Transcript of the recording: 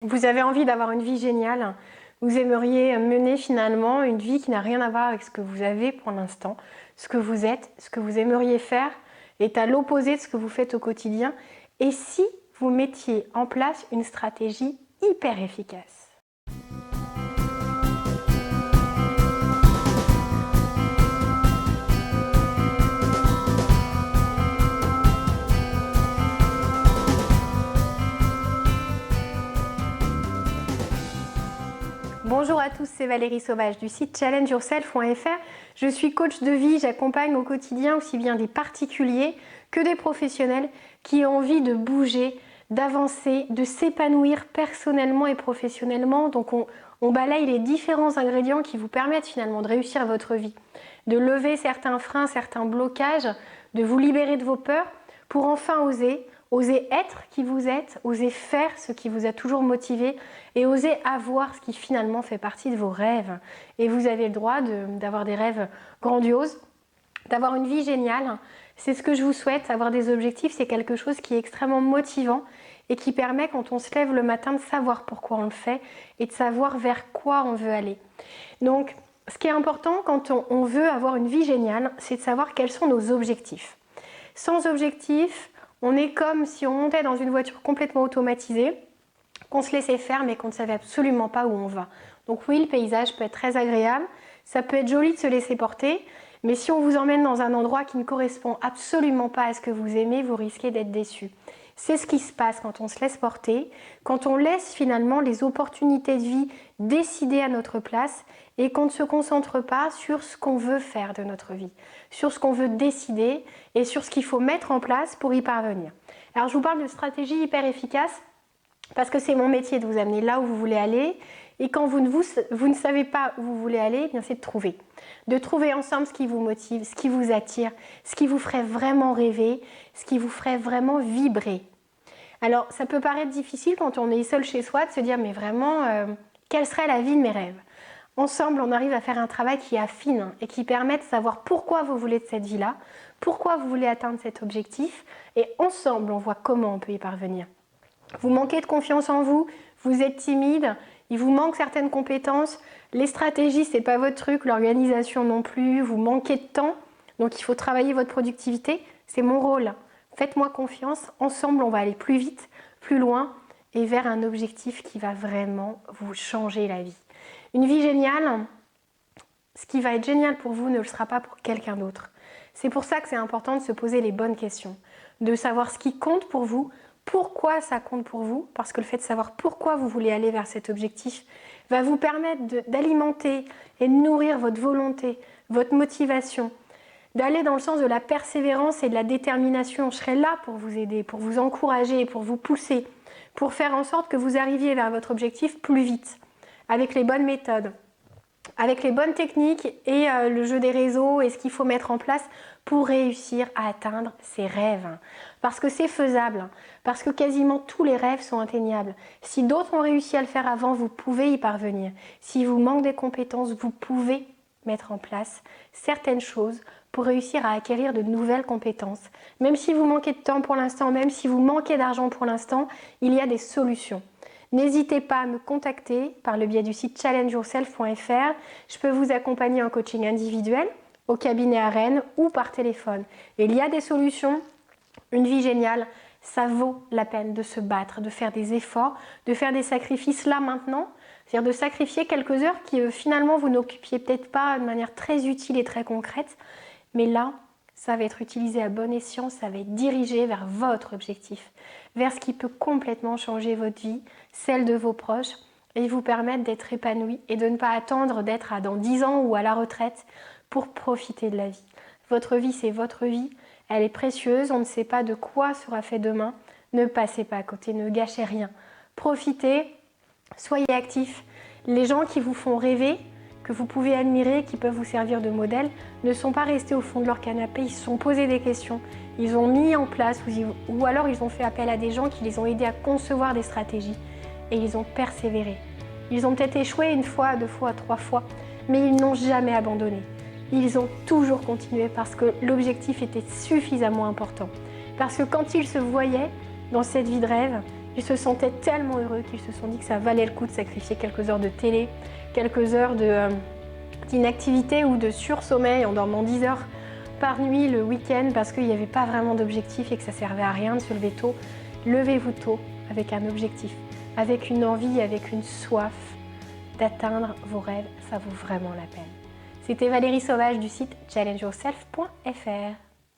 Vous avez envie d'avoir une vie géniale. Vous aimeriez mener finalement une vie qui n'a rien à voir avec ce que vous avez pour l'instant. Ce que vous êtes, ce que vous aimeriez faire est à l'opposé de ce que vous faites au quotidien. Et si vous mettiez en place une stratégie hyper efficace ? Bonjour à tous, c'est Valérie Sauvage du site challengeyourself.fr. Je suis coach de vie, j'accompagne au quotidien aussi bien des particuliers que des professionnels qui ont envie de bouger, d'avancer, de s'épanouir personnellement et professionnellement. Donc on balaye les différents ingrédients qui vous permettent finalement de réussir votre vie, de lever certains freins, certains blocages, de vous libérer de vos peurs pour enfin oser être qui vous êtes, oser faire ce qui vous a toujours motivé et oser avoir ce qui finalement fait partie de vos rêves. Et vous avez le droit d'avoir des rêves grandioses, d'avoir une vie géniale. C'est ce que je vous souhaite. Avoir des objectifs, c'est quelque chose qui est extrêmement motivant et qui permet, quand on se lève le matin, de savoir pourquoi on le fait et de savoir vers quoi on veut aller. Donc, ce qui est important quand on veut avoir une vie géniale, c'est de savoir quels sont nos objectifs. Sans objectifs, on est comme si on montait dans une voiture complètement automatisée, qu'on se laissait faire mais qu'on ne savait absolument pas où on va. Donc oui, le paysage peut être très agréable, ça peut être joli de se laisser porter, mais si on vous emmène dans un endroit qui ne correspond absolument pas à ce que vous aimez, vous risquez d'être déçu. C'est ce qui se passe quand on se laisse porter, quand on laisse finalement les opportunités de vie décider à notre place et qu'on ne se concentre pas sur ce qu'on veut faire de notre vie, sur ce qu'on veut décider et sur ce qu'il faut mettre en place pour y parvenir. Alors je vous parle de stratégie hyper efficace parce que c'est mon métier de vous amener là où vous voulez aller et quand vous ne savez pas où vous voulez aller, eh bien c'est de trouver ensemble ce qui vous motive, ce qui vous attire, ce qui vous ferait vraiment rêver, ce qui vous ferait vraiment vibrer. Alors ça peut paraître difficile quand on est seul chez soi de se dire mais vraiment quelle serait la vie de mes rêves ? Ensemble, on arrive à faire un travail qui affine et qui permet de savoir pourquoi vous voulez de cette vie-là, pourquoi vous voulez atteindre cet objectif et ensemble, on voit comment on peut y parvenir. Vous manquez de confiance en vous, vous êtes timide, il vous manque certaines compétences, les stratégies, c'est pas votre truc, l'organisation non plus, vous manquez de temps, donc il faut travailler votre productivité, c'est mon rôle. Faites-moi confiance, ensemble, on va aller plus vite, plus loin et vers un objectif qui va vraiment vous changer la vie. Une vie géniale, ce qui va être génial pour vous ne le sera pas pour quelqu'un d'autre. C'est pour ça que c'est important de se poser les bonnes questions, de savoir ce qui compte pour vous, pourquoi ça compte pour vous, parce que le fait de savoir pourquoi vous voulez aller vers cet objectif va vous permettre d'alimenter et de nourrir votre volonté, votre motivation, d'aller dans le sens de la persévérance et de la détermination. Je serai là pour vous aider, pour vous encourager, pour vous pousser, pour faire en sorte que vous arriviez vers votre objectif plus vite, avec les bonnes méthodes, avec les bonnes techniques et le jeu des réseaux et ce qu'il faut mettre en place pour réussir à atteindre ses rêves. Parce que c'est faisable, parce que quasiment tous les rêves sont atteignables. Si d'autres ont réussi à le faire avant, vous pouvez y parvenir. Si vous manquez des compétences, vous pouvez mettre en place certaines choses pour réussir à acquérir de nouvelles compétences. Même si vous manquez de temps pour l'instant, même si vous manquez d'argent pour l'instant, il y a des solutions. N'hésitez pas à me contacter par le biais du site challengeyourself.fr. Je peux vous accompagner en coaching individuel, au cabinet à Rennes ou par téléphone. Et il y a des solutions. Une vie géniale, ça vaut la peine de se battre, de faire des efforts, de faire des sacrifices là maintenant. C'est-à-dire de sacrifier quelques heures qui finalement vous n'occupiez peut-être pas de manière très utile et très concrète. Mais là, ça va être utilisé à bon escient, ça va être dirigé vers votre objectif, vers ce qui peut complètement changer votre vie, celle de vos proches, et vous permettre d'être épanoui et de ne pas attendre d'être dans 10 ans ou à la retraite pour profiter de la vie. Votre vie, c'est votre vie, elle est précieuse, on ne sait pas de quoi sera fait demain. Ne passez pas à côté, ne gâchez rien. Profitez, soyez actifs. Les gens qui vous font rêver, que vous pouvez admirer, qui peuvent vous servir de modèle, ne sont pas restés au fond de leur canapé, ils se sont posés des questions, ils ont mis en place ou alors ils ont fait appel à des gens qui les ont aidés à concevoir des stratégies et ils ont persévéré. Ils ont peut-être échoué 1 fois, 2 fois, 3 fois, mais ils n'ont jamais abandonné. Ils ont toujours continué parce que l'objectif était suffisamment important. Parce que quand ils se voyaient dans cette vie de rêve, Ils se sentaient tellement heureux qu'ils se sont dit que ça valait le coup de sacrifier quelques heures de télé, quelques heures d'inactivité ou de sursommeil en dormant 10 heures par nuit le week-end parce qu'il n'y avait pas vraiment d'objectif et que ça servait à rien de se lever tôt. Levez-vous tôt avec un objectif, avec une envie, avec une soif d'atteindre vos rêves, ça vaut vraiment la peine. C'était Valérie Sauvage du site challengeyourself.fr.